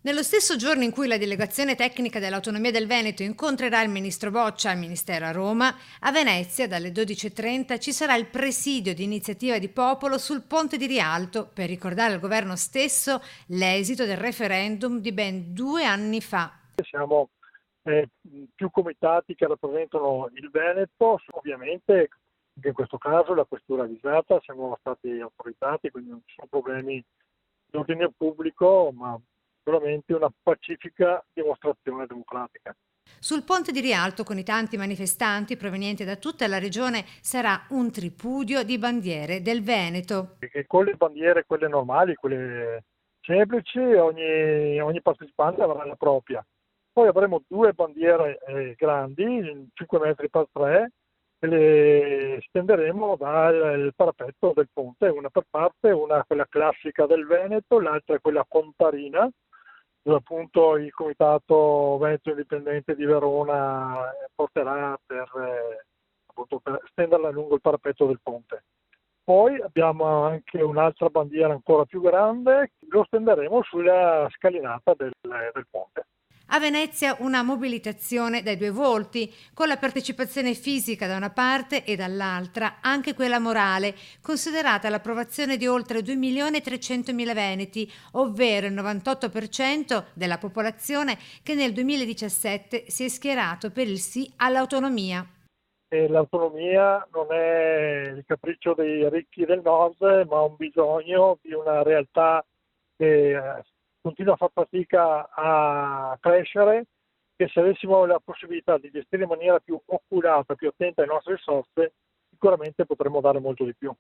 Nello stesso giorno in cui la delegazione tecnica dell'autonomia del Veneto incontrerà il ministro Boccia al Ministero a Roma, a Venezia dalle 12.30 ci sarà il presidio di iniziativa di popolo sul Ponte di Rialto per ricordare al governo stesso l'esito del referendum di ben 2 anni fa. Siamo più comitati che rappresentano il Veneto, ovviamente anche in questo caso la questura è avvisata, siamo stati autorizzati, quindi non ci sono problemi di ordine pubblico, ma sicuramente una pacifica dimostrazione democratica. Sul Ponte di Rialto, con i tanti manifestanti provenienti da tutta la regione, sarà un tripudio di bandiere del Veneto. Perché con le bandiere, quelle normali, quelle semplici, ogni partecipante avrà la propria. Poi avremo due bandiere grandi, 5 metri per 3, e le stenderemo dal parapetto del ponte, una per parte, una quella classica del Veneto, l'altra è quella contarina, dove appunto il Comitato Veneto Indipendente di Verona porterà appunto, per stenderla lungo il parapetto del ponte. Poi abbiamo anche un'altra bandiera ancora più grande, lo stenderemo sulla scalinata del ponte. A Venezia una mobilitazione dai due volti, con la partecipazione fisica da una parte e dall'altra anche quella morale, considerata l'approvazione di oltre 2.300.000 veneti, ovvero il 98% della popolazione che nel 2017 si è schierato per il sì all'autonomia. E l'autonomia non è il capriccio dei ricchi del nord, ma un bisogno di una realtà che continua a far fatica a crescere, che se avessimo la possibilità di gestire in maniera più oculata, più attenta le nostre risorse, sicuramente potremmo dare molto di più.